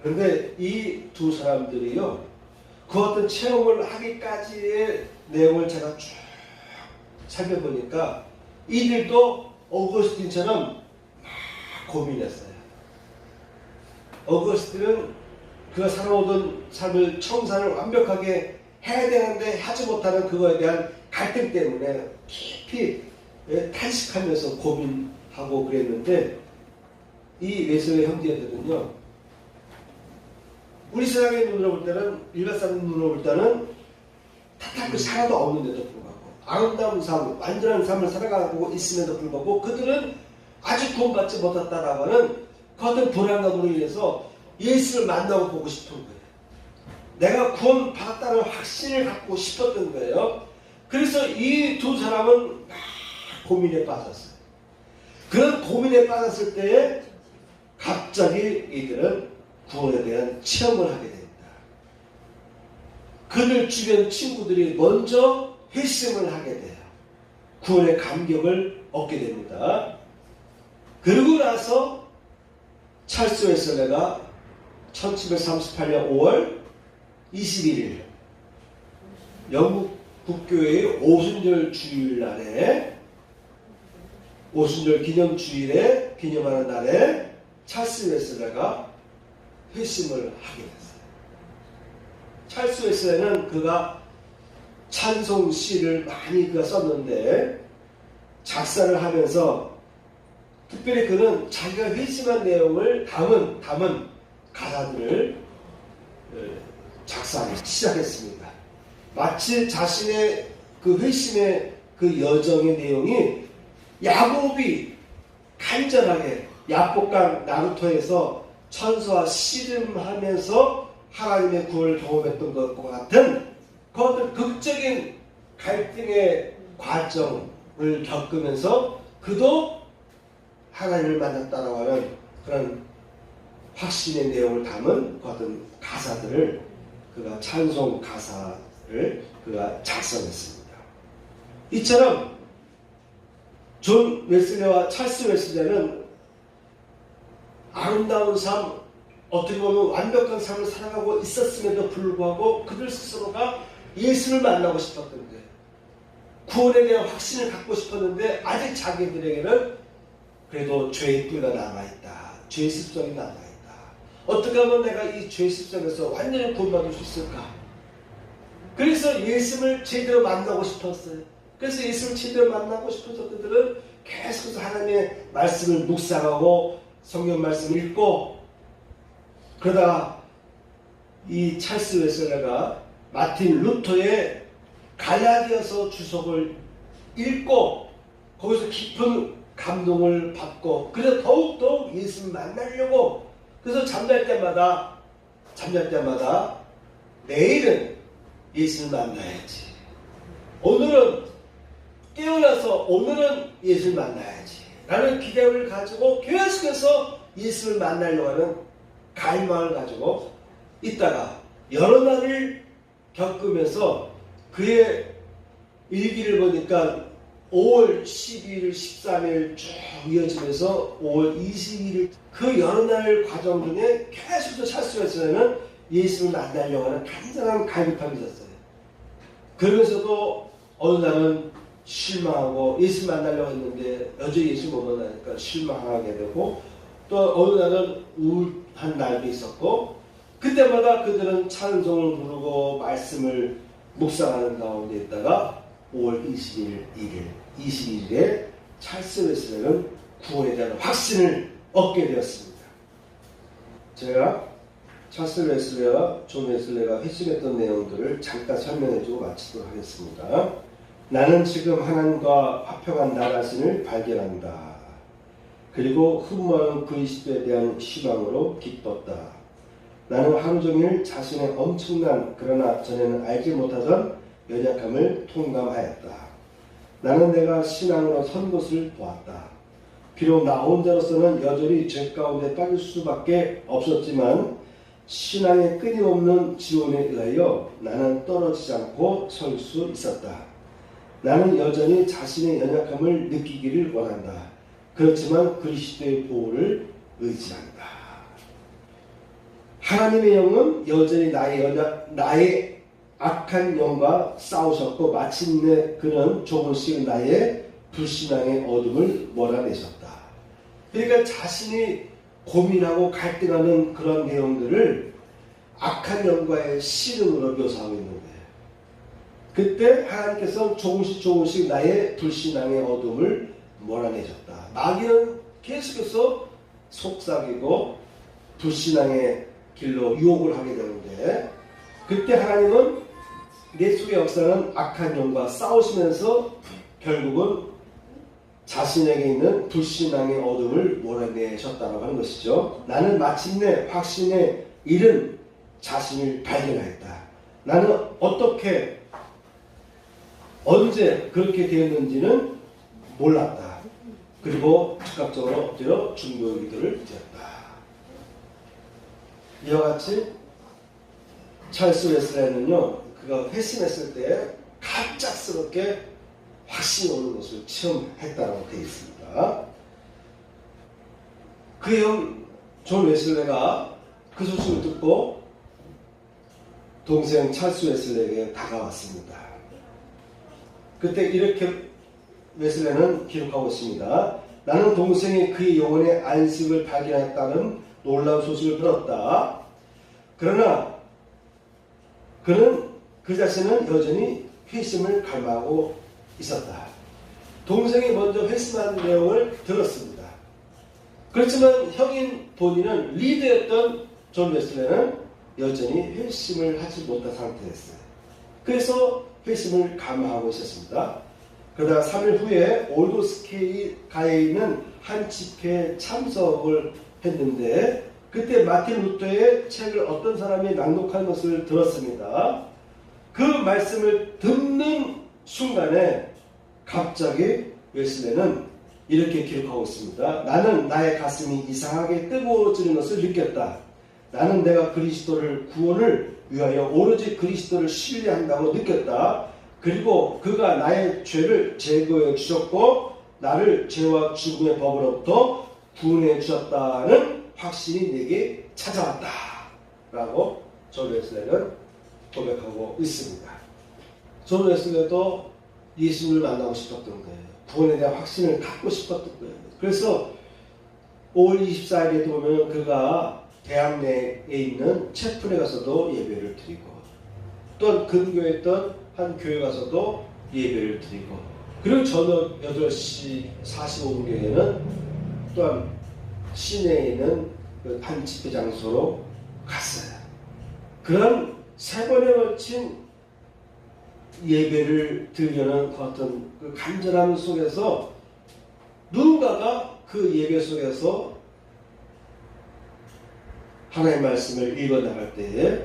그런데 이 두 사람들이요, 그 어떤 체험을 하기까지의 내용을 제가 쭉 살펴보니까 이들도 어거스틴처럼 막 고민했어요. 어거스틴은 그가 살아오던 삶을 청산을 완벽하게 해야 되는데 하지 못하는 그거에 대한 갈등 때문에 깊이 탄식하면서 고민하고 그랬는데 이 웨슬레 형제들은요, 우리 세상의 눈으로 볼 때는, 일반 사람 눈으로 볼 때는 탓할 것이 하나도 없는데도 불구하고 아름다운 삶, 완전한 삶을 살아가고 있음에도 불구하고 그들은 아직 구원받지 못했다라고 하는 그 어떤 불안감으로 인해서 예수를 만나고 보고 싶은 거예요. 내가 구원받았다는 확신을 갖고 싶었던 거예요. 그래서 이 두 사람은 막 고민에 빠졌어요. 그런 고민에 빠졌을 때에 갑자기 이들은 구원에 대한 체험을 하게 됩니다. 그들 주변 친구들이 먼저 회심을 하게 돼요. 구원의 감격을 얻게 됩니다. 그러고 나서 찰스 웨슬레가 1738년 5월 21일 영국 국교회의 오순절 주일날에, 오순절 기념주일에 기념하는 날에 찰스 웨슬레가 회심을 하게 됐어요. 찰스 웨슬레는 그가 찬송 시를 많이 그가 썼는데 작사를 하면서 특별히 그는 자기가 회심한 내용을 담은 가사들을 작사하기 시작했습니다. 마치 자신의 그 회심의 그 여정의 내용이 야곱이 간절하게 야복강 나루토에서 천사와 씨름하면서 하나님의 구원을 경험했던 것과 같은 그 어떤 극적인 갈등의 과정을 겪으면서 그도 하나님을 만났다라고 하는 그런 확신의 내용을 담은 그 어떤 가사들을, 그가 찬송 가사를 그가 작성했습니다. 이처럼 존 웨슬레와 찰스 웨슬레는 아름다운 삶, 어떻게 보면 완벽한 삶을 살아가고 있었음에도 불구하고 그들 스스로가 예수를 만나고 싶었는데, 구원에 대한 확신을 갖고 싶었는데 아직 자기들에게는 그래도 죄의 뿌리가 남아있다. 죄의 습성이 남아있다. 어떻게 하면 내가 이 죄의 습성에서 완전히 구원받을 수 있을까? 그래서 예수를 제대로 만나고 싶었어요. 그래서 예수를 제대로 만나고 싶어서 그들은 계속해서 하나님의 말씀을 묵상하고 성경 말씀을 읽고, 그러다가 이 찰스 웨슬레가 마틴 루터의 갈라디아서 주석을 읽고 거기서 깊은 감동을 받고 그래서 더욱더욱 예수를 만나려고 그래서 잠잘 때마다 내일은 예수를 만나야지. 오늘은 깨어나서 오늘은 예수를 만나야지 라는 기대를 가지고 계속해서 예수를 만나려고 하는 갈망을 가지고 있다가 여러 날을 겪으면서 그의 일기를 보니까 5월 12일, 13일 쭉 이어지면서 5월 22일 그 여러 날 과정 중에 계속해서 찰스웨슬레는 예수를 만나려고 하는 간절한 갈급함이 있었어요. 그러면서도 어느 날은 실망하고 예수 만나려고 했는데 여전히 예수 못 만나니까 실망하게 되고 또 어느 날은 우울한 날도 있었고 그때마다 그들은 찬송을 부르고 말씀을 묵상하는 가운데 있다가 5월 22일에 찰스 웨슬레는 구원에 대한 확신을 얻게 되었습니다. 제가 찰스 웨슬레와 존 웨슬레가 회심했던 내용들을 잠깐 설명해주고 마치도록 하겠습니다. 나는 지금 하나님과 화평한 나 자신을 발견한다. 그리고 흠모하는 그리스도에 대한 희망으로 기뻤다. 나는 하루 종일 자신의 엄청난 그러나 전에는 알지 못하던 연약함을 통감하였다. 나는 내가 신앙으로 선 것을 보았다. 비록 나 혼자로서는 여전히 죄 가운데 빠질 수밖에 없었지만 신앙의 끊임없는 지원에 의하여 나는 떨어지지 않고 설 수 있었다. 나는 여전히 자신의 연약함을 느끼기를 원한다. 그렇지만 그리스도의 보호를 의지한다. 하나님의 영은 여전히 나의 악한 영과 싸우셨고 마침내 그는 조금씩 나의 불신앙의 어둠을 몰아내셨다. 그러니까 자신이 고민하고 갈등하는 그런 내용들을 악한 영과의 씨름으로 묘사하고 있는 거예요. 그때 하나님께서 조금씩 나의 불신앙의 어둠을 몰아내셨다. 마귀는 계속해서 속삭이고 불신앙의 길로 유혹을 하게 되는데 그때 하나님은 내 속의 역사는 악한 영과 싸우시면서 결국은 자신에게 있는 불신앙의 어둠을 몰아내셨다고 하는 것이죠. 나는 마침내 확신에 이른 자신을 발견하였다. 나는 어떻게 언제 그렇게 되었는지는 몰랐다. 그리고 즉각적으로 엎드려 중보의 기도를 드렸다. 이와 같이 찰스 웨슬레는요, 그가 회심했을 때 갑작스럽게 확신이 오는 것을 체험했다고 되어 있습니다. 그 형 존 웨슬레가 그 소식을 듣고 동생 찰스 웨슬레에게 다가왔습니다. 그때 이렇게 웨슬레는 기록하고 있습니다. 나는 동생이 그의 영혼의 안식을 발견했다는 놀라운 소식을 들었다. 그러나 그는 그 자신은 여전히 회심을 갈망하고 있었다. 동생이 먼저 회심한 내용을 들었습니다. 그렇지만 형인 본인은 리더였던 존 웨슬레는 여전히 회심을 하지 못한 상태였어요. 그래서 회심을 갈망하고 있었습니다. 그러다가 3일 후에 올드스케이가에 있는 한 집회에 참석을 했는데 그때 마틴 루터의 책을 어떤 사람이 낭독한 것을 들었습니다. 그 말씀을 듣는 순간에 갑자기 웨슬레는 이렇게 기록하고 있습니다. 나는 나의 가슴이 이상하게 뜨거워지는 것을 느꼈다. 나는 내가 그리스도를 구원을 위하여 오로지 그리스도를 신뢰한다고 느꼈다. 그리고 그가 나의 죄를 제거해 주셨고 나를 죄와 죽음의 법으로부터 구원해 주셨다는 확신이 내게 찾아왔다. 라고 존 웨슬레는 고백하고 있습니다. 존 웨슬레도 예수님을 만나고 싶었던 거예요. 구원에 대한 확신을 갖고 싶었던 거예요. 그래서 5월 24일에 보면 그가 대학 내에 있는 채플에 가서도 예배를 드리고 또 근교에 있던 한 교회 가서도 예배를 드리고 그리고 저녁 8시 45분경에는 또한 시내에 있는 한 집회 장소로 갔어요. 그런 3번에 걸친 예배를 드리려는 그 어떤 그 간절함 속에서 누군가가 그 예배 속에서 하나님의 말씀을 읽어나갈 때에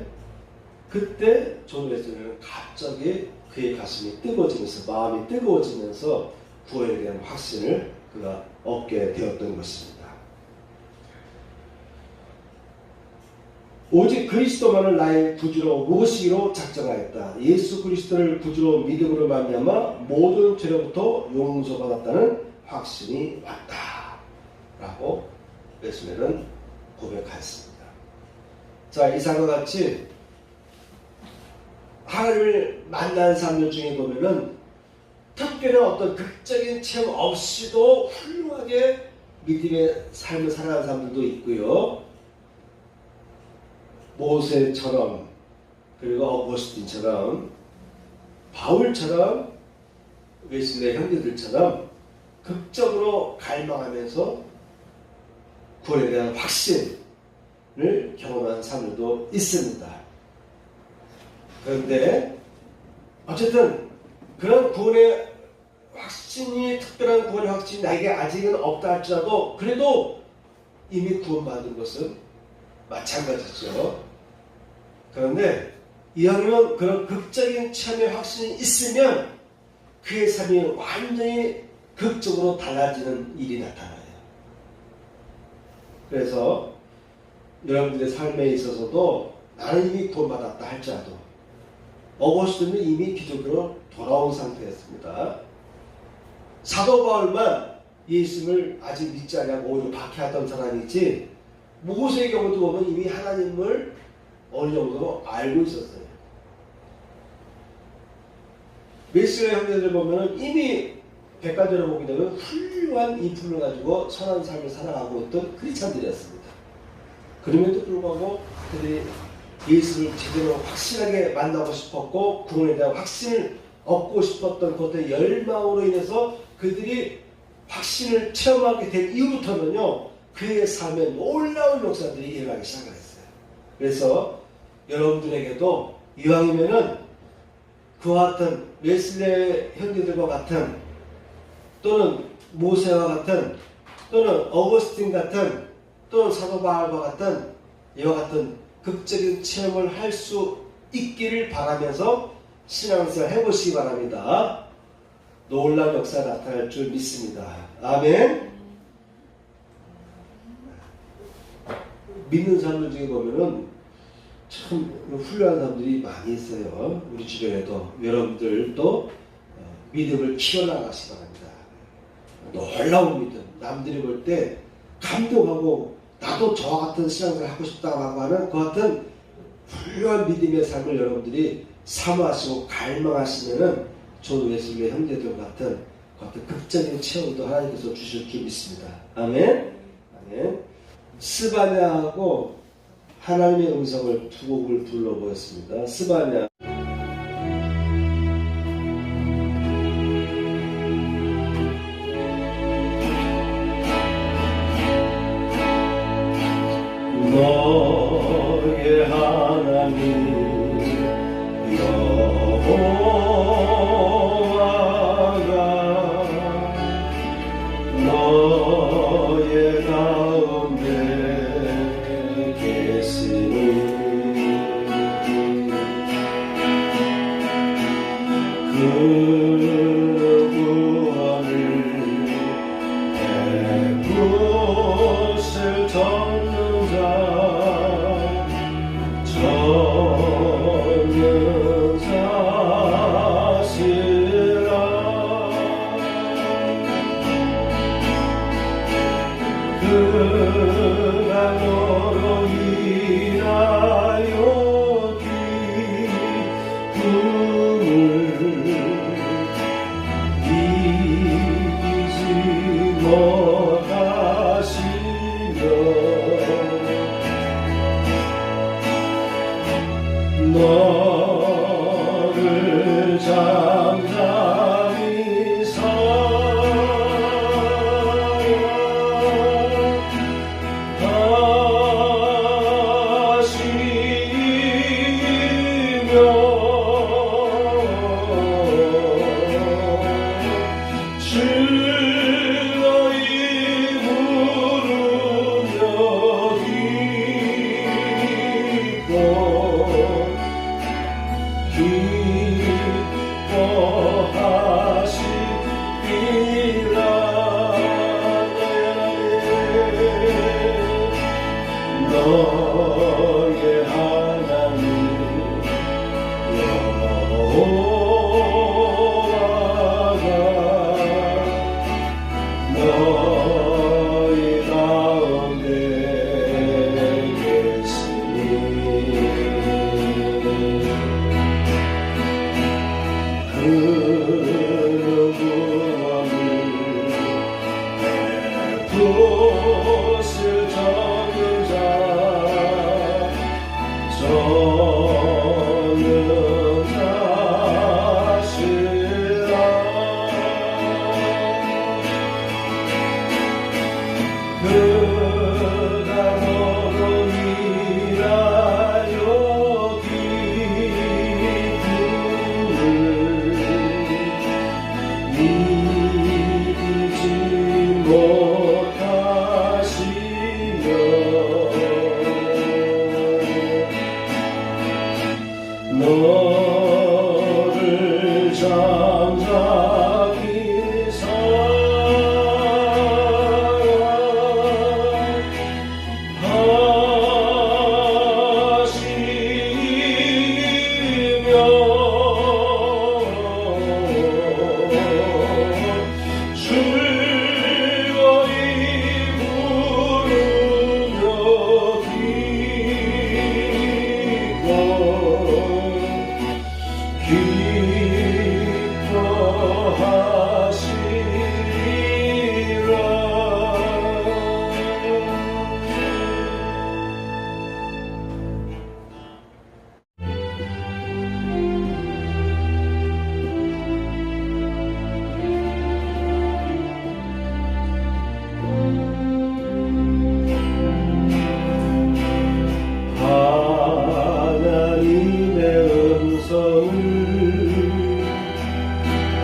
그때 존 웨슬리는 갑자기 그의 가슴이 뜨거워지면서 마음이 뜨거워지면서 구원에 대한 확신을 그가 얻게 되었던 것입니다. 오직 그리스도만을 나의 구주로 모시기로 작정하였다. 예수 그리스도를 구주로 믿음으로 말미암아 모든 죄로부터 용서받았다는 확신이 왔다. 라고 웨슬리는 고백하였습니다. 자, 이상과 같이 하나님을 만난 사람들 중에 보면은 특별한 어떤 극적인 체험 없이도 훌륭하게 믿음의 삶을 살아가는 사람들도 있고요. 모세처럼, 그리고 어거스틴처럼, 바울처럼, 웨슬리의 형제들처럼 극적으로 갈망하면서 구원에 대한 확신을 경험한 사람들도 있습니다. 그런데 어쨌든 그런 구원의 확신이, 특별한 구원의 확신이 나에게 아직은 없다 할지라도 그래도 이미 구원받은 것은 마찬가지죠. 그런데 이왕이면 그런 극적인 체험의 확신이 있으면 그의 삶이 완전히 극적으로 달라지는 일이 나타나요. 그래서 여러분들의 삶에 있어서도 나는 이미 구원받았다 할지라도 어거스틴은 이미 기독교로 돌아온 상태였습니다. 사도 바울만 예수님을 아직 믿지 않냐고 오히려 박해하던 사람이지, 모세의 경우도 보면 이미 하나님을 어느 정도로 알고 있었어요. 웨슬리 형제들 보면 이미 백과대로 보게 되면 훌륭한 인품을 가지고 선한 삶을 살아가고 있던 크리스찬들이었습니다. 그럼에도 불구하고 그들이 예수를 제대로 확실하게 만나고 싶었고 구원에 대한 확신을 얻고 싶었던 그것의 열망으로 인해서 그들이 확신을 체험하게 된 이후부터는요, 그의 삶에 놀라운 역사들이 일어나기 시작했어요. 그래서 여러분들에게도 이왕이면은 그와 같은 웨슬리 형제들과 같은, 또는 모세와 같은, 또는 어거스틴 같은, 또는 사도 바울과 같은 이와 같은 극적인 체험을 할 수 있기를 바라면서 신앙생활 해보시기 바랍니다. 놀라운 역사가 나타날 줄 믿습니다. 아멘. 믿는 사람들 중에 보면은 참 훌륭한 사람들이 많이 있어요. 우리 주변에도. 여러분들도 믿음을 키워나가시기 바랍니다. 놀라운 믿음, 남들이 볼 때 감동하고 나도 저와 같은 신앙생활을 하고 싶다고 하는 그 같은 훌륭한 믿음의 삶을 여러분들이 사모하시고 갈망하시면은 존 웨슬리 형제들 같은 그 같은 극적인 체험도 하나님께서 주실 줄 믿습니다. 아멘. 아멘. 스바냐하고 하나님의 음성을 두 곡을 불러보았습니다. 스바냐. 너의 하나님 여호와가 너의 가운데 계시니 그 구원을 백곳을 덮는 저는 자시라. 그가 너로 인하여 기쁨을 이기지 못하시며 너를 잠잠히 사랑하시며 주 너의 그가 너로 인하여 기쁨을 이기지 못하시며 너를 잠잠히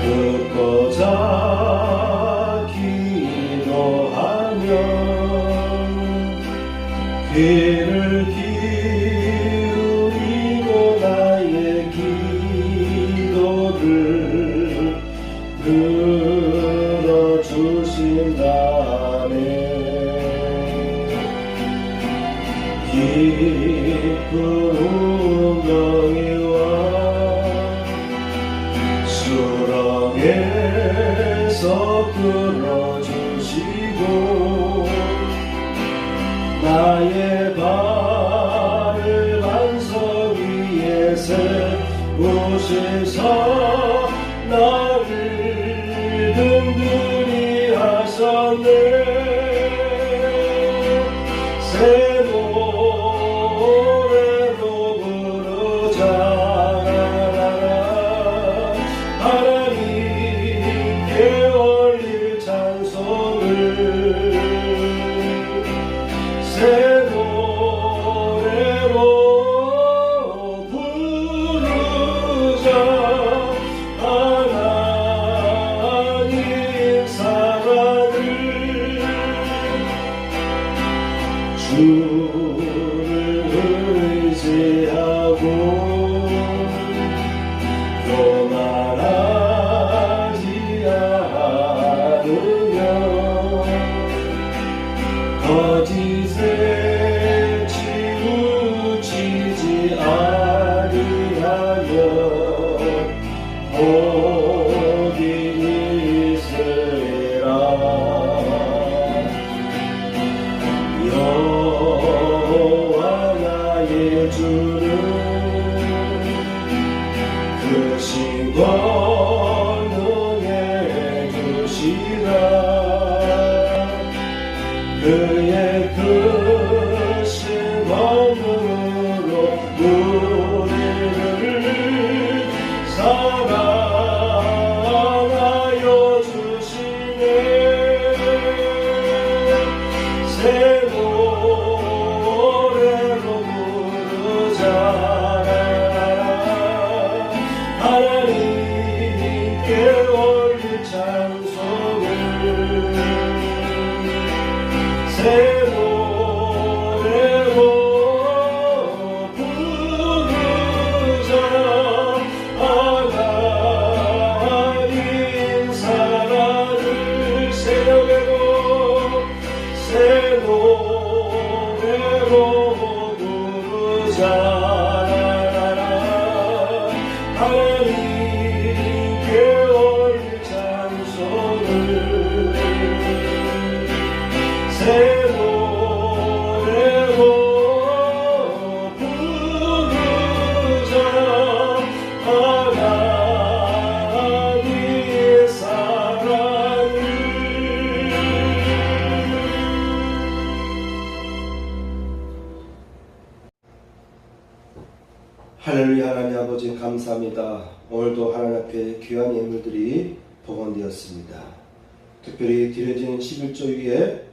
듣고자 기도하며 귀를 기울이고 나의 기도를 들어주신다네. 깊은 웅덩이와 수렁에서 끌어주시고 나의 발을 반석 위에 세우시서 나를 든든히 하셨네. 새 노래로 부르자. 하나님께 올릴 찬송을 새 노래로 부르자. 하나님 사랑을 주를 의지하고 교만하지 않으며 거짓에 치우치지 아니하며 복이 있으리라. 여호와 나의 주는 크신 권능의 주시라. 그의 크신 권능으로 우리를 사랑하여 주시네. 새 노래로 부르자. 하나님께 올릴 찬송을 새 노래로 부르자. 하나님 사랑을 새벽에도 새 노래로 부르자. 하나님께 올릴 찬송을 새 노래로 부르자. 하나님의 사랑을. 할렐루야. 하나님 아버지 감사합니다. 오늘도 하나님 앞에 귀한 예물들이 복원되었습니다. 특별히 드려진 11조 위에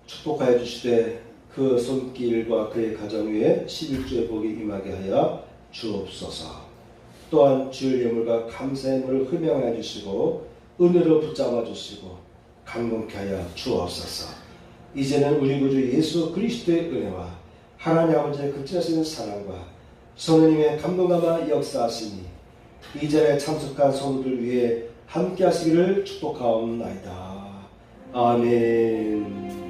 축복하여 주시되 그 손길과 그의 가정 위에 11조의 복이 임하게 하여 주옵소서. 또한 주의 예물과 감사의 예물을 흠양하여 주시고 은혜로 붙잡아 주시고 강건케 하여 주옵소서. 이제는 우리 구주 예수 그리스도의 은혜와 하나님 아버지의 극진하신 사랑과 성령님의 감동감화 역사하시니 이 자리에 참석한 성도들 위해 함께 하시기를 축복하옵나이다. 아멘.